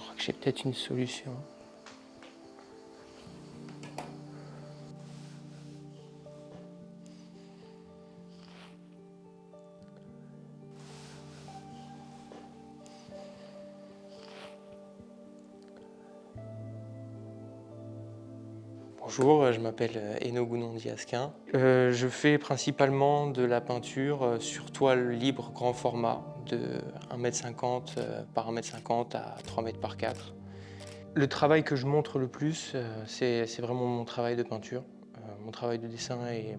crois que j'ai peut-être une solution. Bonjour, je m'appelle Eno Gounondi-Asquin. Je fais principalement de la peinture sur toile libre grand format de 1,50 m par 1,50 m à 3 m par 4. Le travail que je montre le plus, c'est vraiment mon travail de peinture. Mon travail de dessin est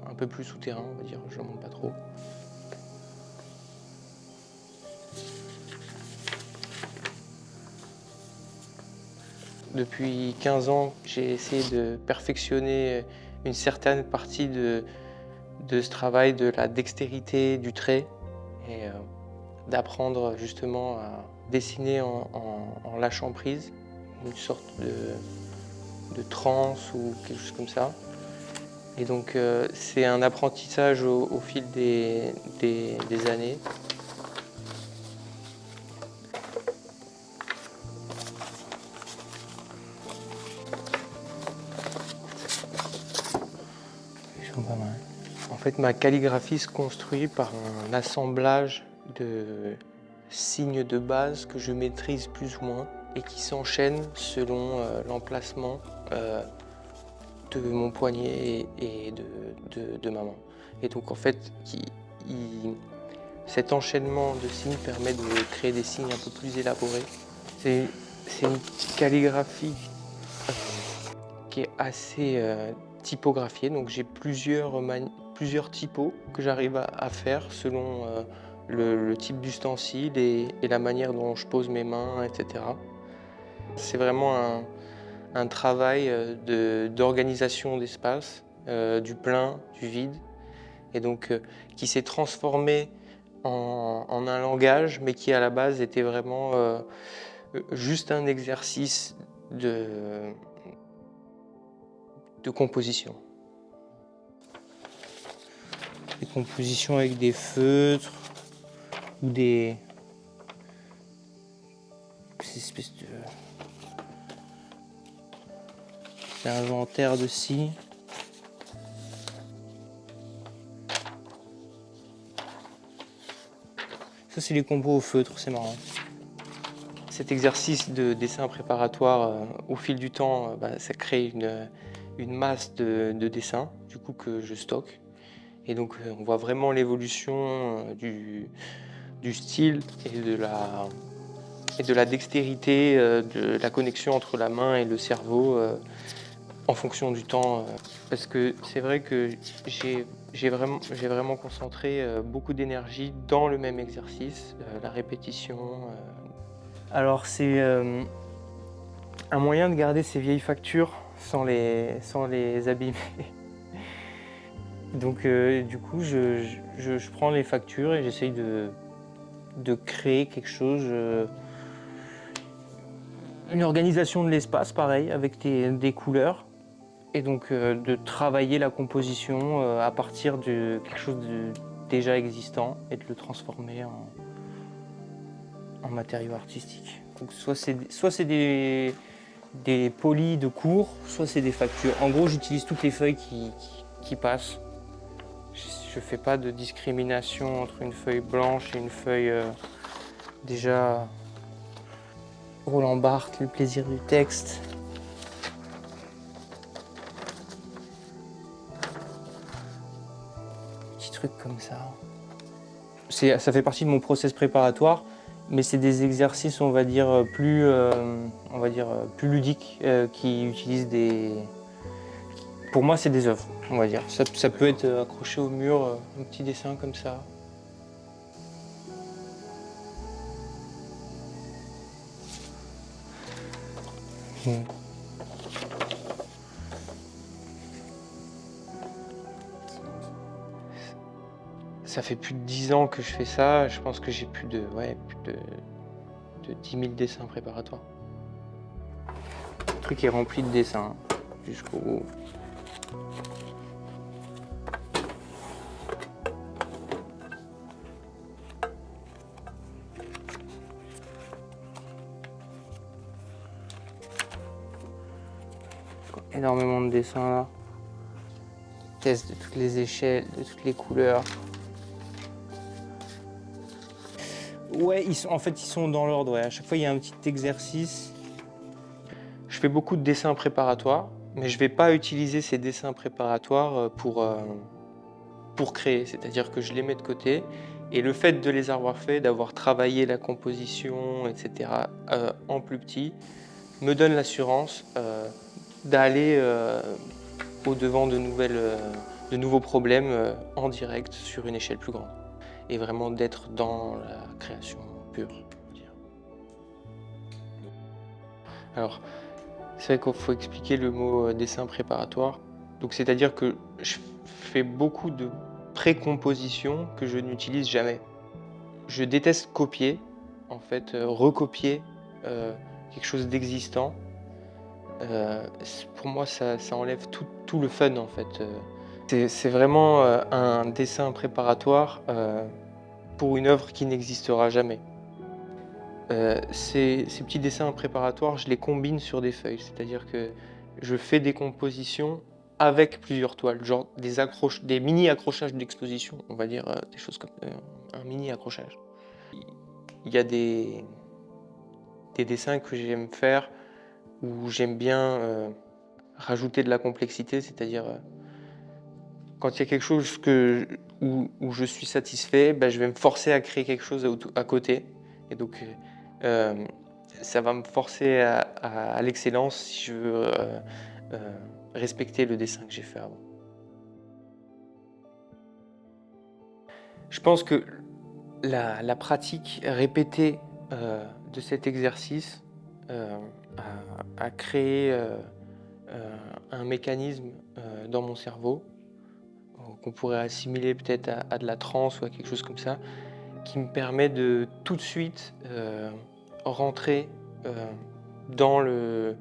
un peu plus souterrain, on va dire, je ne le montre pas trop. Depuis 15 ans, j'ai essayé de perfectionner une certaine partie de ce travail, de la dextérité du trait et d'apprendre justement à dessiner en lâchant prise, une sorte de transe ou quelque chose comme ça. Et donc c'est un apprentissage au fil des années. Ils sont pas mal. En fait, ma calligraphie se construit par un assemblage de signes de base que je maîtrise plus ou moins et qui s'enchaînent selon l'emplacement de mon poignet et de ma main. Et donc en fait, cet enchaînement de signes permet de créer des signes un peu plus élaborés. C'est une calligraphie qui est assez typographiée, donc j'ai plusieurs typos que j'arrive à faire selon le type d'ustensile et la manière dont je pose mes mains, etc. C'est vraiment un travail d'organisation d'espace, du plein, du vide, et donc qui s'est transformé en un langage, mais qui à la base était vraiment juste un exercice de composition. Des compositions avec des feutres ou des espèces d'inventaire de signes. Ça, c'est les compos au feutre, c'est marrant. Cet exercice de dessin préparatoire, au fil du temps, ça crée une masse de dessins, du coup, que je stocke. Et donc, on voit vraiment l'évolution du style et de la dextérité, de la connexion entre la main et le cerveau en fonction du temps. Parce que c'est vrai que j'ai vraiment concentré beaucoup d'énergie dans le même exercice, la répétition. Alors c'est un moyen de garder ces vieilles factures sans les abîmer. Donc du coup, je prends les factures et j'essaye de créer quelque chose, une organisation de l'espace, pareil, avec des couleurs. Et donc de travailler la composition à partir de quelque chose de déjà existant et de le transformer en matériau artistique. Donc soit c'est des polis de cours, soit c'est des factures. En gros, j'utilise toutes les feuilles qui passent. Je fais pas de discrimination entre une feuille blanche et une feuille déjà Roland Barthes, le plaisir du texte. Petits trucs comme ça. Ça fait partie de mon process préparatoire, mais c'est des exercices, on va dire, plus ludiques, qui utilisent des... Pour moi, c'est des œuvres, on va dire. Ça peut être accroché au mur, un petit dessin comme ça. Ça fait plus de 10 ans que je fais ça. Je pense que j'ai plus de 10 000 dessins préparatoires. Le truc est rempli de dessins jusqu'au bout. énormément de dessins là. Test de toutes les échelles, de toutes les couleurs. Ouais, en fait, ils sont dans l'ordre. Ouais. À chaque fois, il y a un petit exercice. Je fais beaucoup de dessins préparatoires, mais je ne vais pas utiliser ces dessins préparatoires pour créer. C'est-à-dire que je les mets de côté. Et le fait de les avoir faits, d'avoir travaillé la composition, etc., en plus petit, me donne l'assurance d'aller au-devant de nouveaux problèmes en direct sur une échelle plus grande. Et vraiment d'être dans la création pure, on va dire. Alors, c'est vrai qu'il faut expliquer le mot dessin préparatoire. Donc, c'est-à-dire que je fais beaucoup de pré-compositions que je n'utilise jamais. Je déteste copier, en fait, recopier quelque chose d'existant. Pour moi, ça enlève tout le fun, en fait. C'est vraiment un dessin préparatoire pour une œuvre qui n'existera jamais. Ces petits dessins préparatoires, je les combine sur des feuilles, c'est-à-dire que je fais des compositions avec plusieurs toiles, genre des mini accrochages d'exposition, on va dire des choses comme un mini accrochage. Il y a des dessins que j'aime faire où j'aime bien rajouter de la complexité, c'est-à-dire quand il y a quelque chose où je suis satisfait, ben, je vais me forcer à créer quelque chose à côté. Et donc, ça va me forcer à l'excellence si je veux respecter le dessin que j'ai fait avant. Je pense que la pratique répétée de cet exercice a créé un mécanisme dans mon cerveau qu'on pourrait assimiler peut-être à de la transe ou à quelque chose comme ça, qui me permet de tout de suite rentrer dans le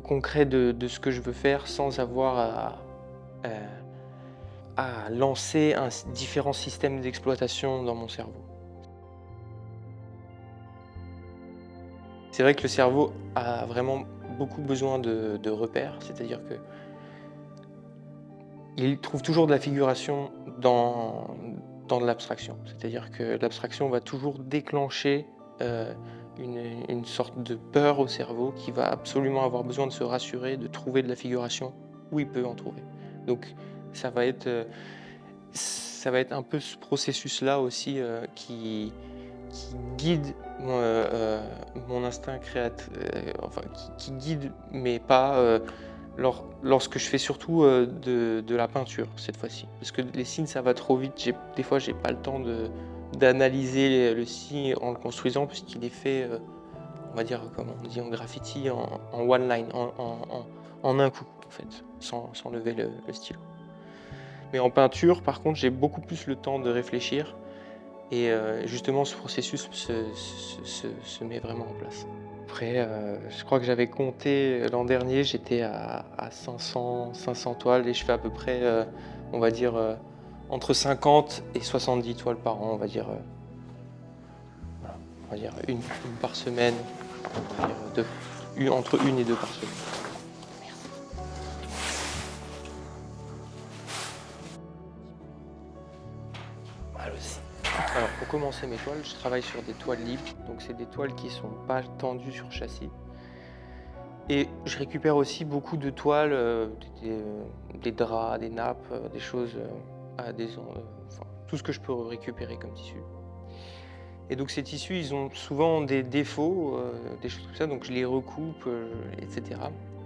concret de ce que je veux faire sans avoir à lancer différents systèmes d'exploitation dans mon cerveau. C'est vrai que le cerveau a vraiment beaucoup besoin de repères, c'est-à-dire que il trouve toujours de la figuration dans de l'abstraction. C'est-à-dire que l'abstraction va toujours déclencher une sorte de peur au cerveau qui va absolument avoir besoin de se rassurer, de trouver de la figuration où il peut en trouver. Donc ça va être un peu ce processus-là aussi qui guide mon instinct créatif, enfin qui guide mes pas lorsque je fais surtout de la peinture cette fois-ci. Parce que les signes, ça va trop vite. Des fois, j'ai pas le temps d'analyser le signe en le construisant, puisqu'il est fait, on va dire, comme on dit en graffiti, en one line, en un coup, en fait, sans lever le stylo. Mais en peinture, par contre, j'ai beaucoup plus le temps de réfléchir. Et justement, ce processus se met vraiment en place. Après, je crois que j'avais compté l'an dernier, j'étais à 500 toiles et je fais à peu près, on va dire, entre 50 et 70 toiles par an, on va dire. Voilà, on va dire une par semaine, on va dire entre une et deux par semaine. Alors pour commencer mes toiles, je travaille sur des toiles libres, donc c'est des toiles qui ne sont pas tendues sur châssis. Et je récupère aussi beaucoup de toiles, des draps, des nappes, des choses, enfin, tout ce que je peux récupérer comme tissu. Et donc ces tissus, ils ont souvent des défauts, des choses comme ça, donc je les recoupe, etc.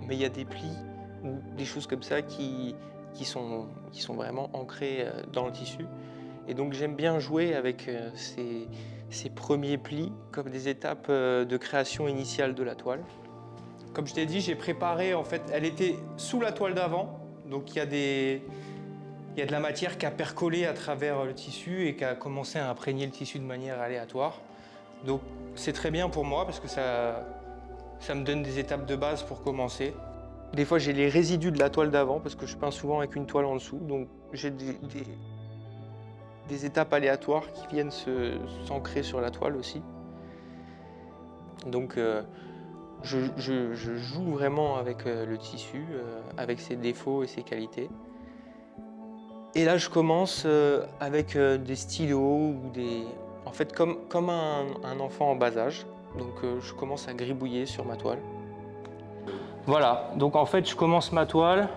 Mais il y a des plis ou des choses comme ça qui sont vraiment ancrés dans le tissu. Et donc j'aime bien jouer avec ces premiers plis comme des étapes de création initiale de la toile. Comme je t'ai dit, j'ai préparé, en fait, elle était sous la toile d'avant, donc il y a de la matière qui a percolé à travers le tissu et qui a commencé à imprégner le tissu de manière aléatoire. Donc c'est très bien pour moi parce que ça me donne des étapes de base pour commencer. Des fois j'ai les résidus de la toile d'avant parce que je peins souvent avec une toile en dessous, donc j'ai des étapes aléatoires qui viennent s'ancrer sur la toile aussi. Donc je joue vraiment avec le tissu, avec ses défauts et ses qualités. Et là, je commence avec des stylos ou des... En fait, comme un enfant en bas âge. Donc, je commence à gribouiller sur ma toile. Voilà, donc en fait, je commence ma toile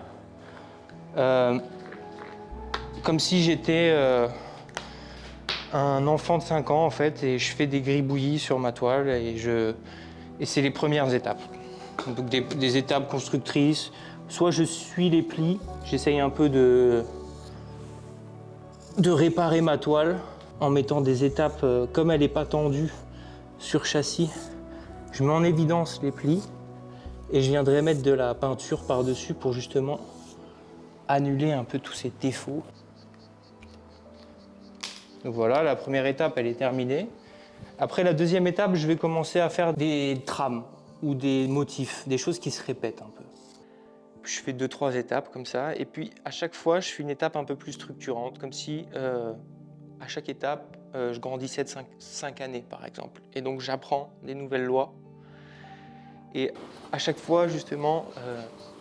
comme si j'étais un enfant de 5 ans, en fait, et je fais des gribouillis sur ma toile et c'est les premières étapes. Donc des étapes constructrices. Soit je suis les plis, j'essaye un peu de réparer ma toile en mettant des étapes, comme elle n'est pas tendue sur châssis, je mets en évidence les plis et je viendrai mettre de la peinture par-dessus pour justement annuler un peu tous ces défauts. Donc voilà, la première étape, elle est terminée. Après la deuxième étape, je vais commencer à faire des trames ou des motifs, des choses qui se répètent un peu. Je fais 2-3 étapes comme ça, et puis à chaque fois, je fais une étape un peu plus structurante, comme si à chaque étape, je grandissais de 5 années, par exemple. Et donc j'apprends des nouvelles lois. Et à chaque fois, justement,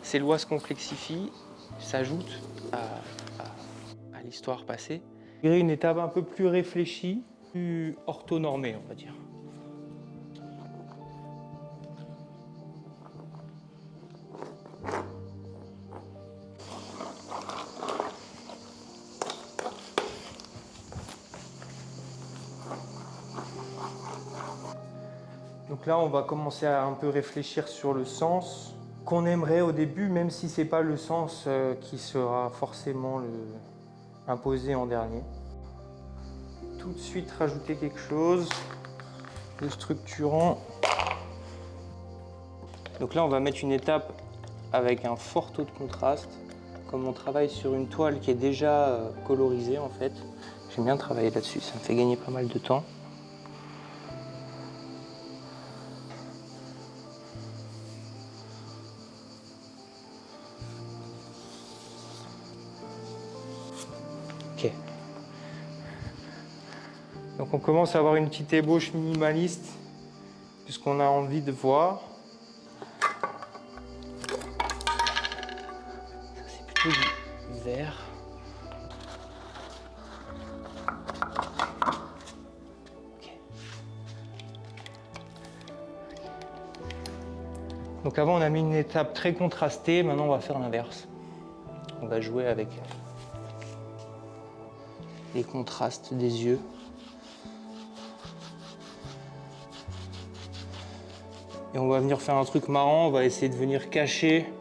ces lois se complexifient, s'ajoutent à l'histoire passée. Une étape un peu plus réfléchie, plus orthonormée, on va dire. Donc là, on va commencer à un peu réfléchir sur le sens qu'on aimerait au début, même si ce n'est pas le sens qui sera forcément imposé en dernier. Tout de suite rajouter quelque chose de structurant. Donc là, on va mettre une étape avec un fort taux de contraste. Comme on travaille sur une toile qui est déjà colorisée, en fait, j'aime bien travailler là-dessus, ça me fait gagner pas mal de temps. Ok. Donc on commence à avoir une petite ébauche minimaliste, puisqu'on a envie de voir. Ça, c'est plutôt du vert. Okay. Donc avant, on a mis une étape très contrastée, maintenant on va faire l'inverse. On va jouer avec les contrastes des yeux. Et on va venir faire un truc marrant, on va essayer de venir cacher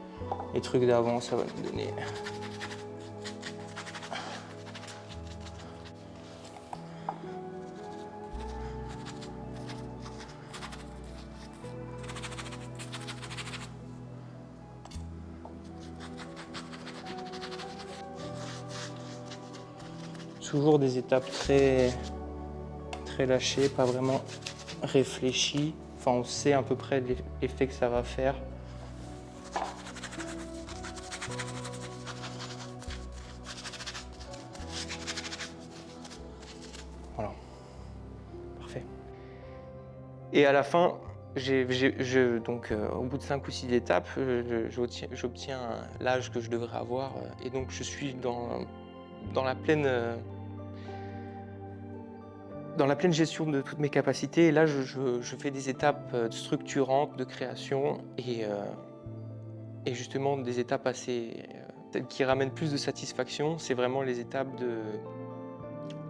les trucs d'avant, ça va nous donner... Toujours des étapes très lâchées, pas vraiment réfléchies. Enfin, on sait à peu près l'effet que ça va faire. Voilà, parfait. Et à la fin, au bout de 5 ou 6 étapes, j'obtiens l'âge que je devrais avoir. Et donc, je suis dans la pleine gestion de toutes mes capacités. Et là, je fais des étapes structurantes de création et justement des étapes qui ramènent plus de satisfaction. C'est vraiment les étapes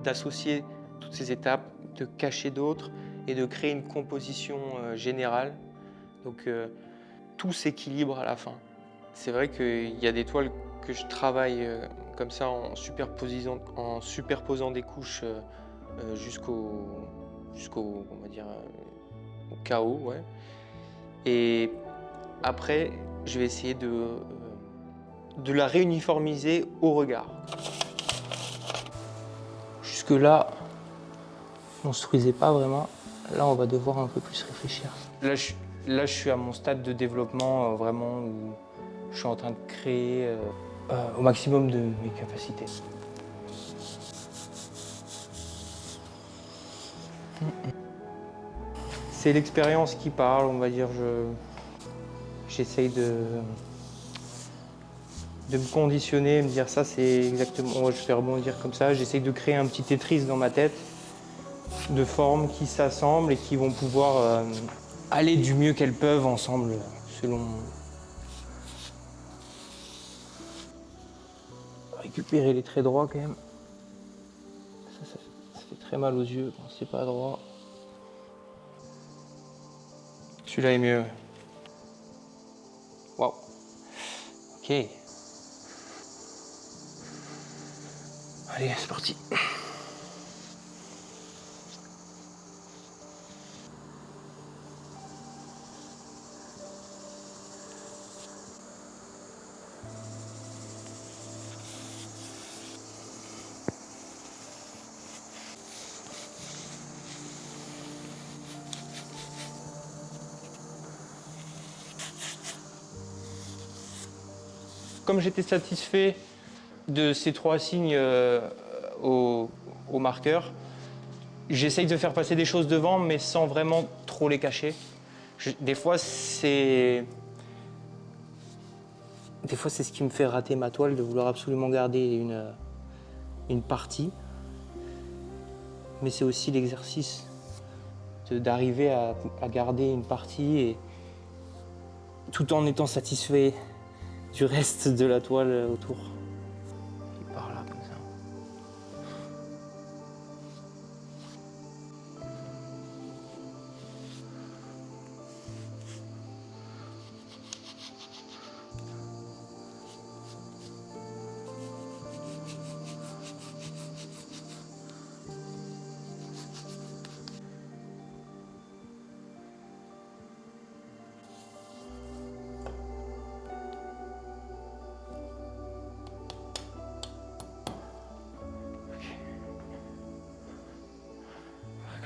d'associer toutes ces étapes, de cacher d'autres et de créer une composition générale. Donc tout s'équilibre à la fin. C'est vrai qu'il y a des toiles que je travaille comme ça en superposant des couches jusqu'au on va dire, au chaos, ouais. Et après, je vais essayer de la réuniformiser au regard. Jusque-là, on ne construisait pas vraiment. Là, on va devoir un peu plus réfléchir. Là, je suis à mon stade de développement vraiment où je suis en train de créer au maximum de mes capacités. C'est l'expérience qui parle, on va dire. j'essaye de me conditionner, me dire ça c'est exactement, ouais, je fais rebondir comme ça. J'essaye de créer un petit Tetris dans ma tête, de formes qui s'assemblent et qui vont pouvoir aller du mieux qu'elles peuvent ensemble, selon... Récupérer les traits droits quand même. Ça fait très mal aux yeux quand c'est pas droit. Celui-là est mieux. Waouh. Ok. Allez, c'est parti. Comme j'étais satisfait de ces 3 signes au marqueur, j'essaye de faire passer des choses devant, mais sans vraiment trop les cacher. Des fois, c'est ce qui me fait rater ma toile, de vouloir absolument garder une partie. Mais c'est aussi l'exercice d'arriver à garder une partie et tout en étant satisfait du reste de la toile autour. Et par là, comme ça.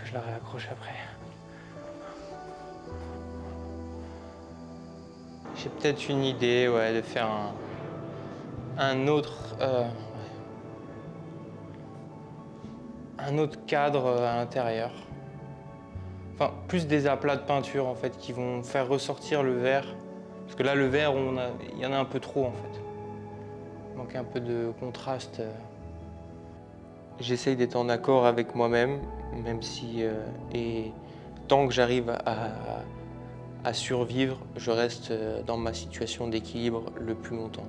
Je la réaccroche après. J'ai peut-être une idée, ouais, de faire un autre cadre à l'intérieur. Enfin, plus des aplats de peinture en fait qui vont faire ressortir le vert. Parce que là, le vert, il y en a un peu trop en fait. Il manque un peu de contraste. J'essaye d'être en accord avec moi-même, même si... et tant que j'arrive à survivre, je reste dans ma situation d'équilibre le plus longtemps.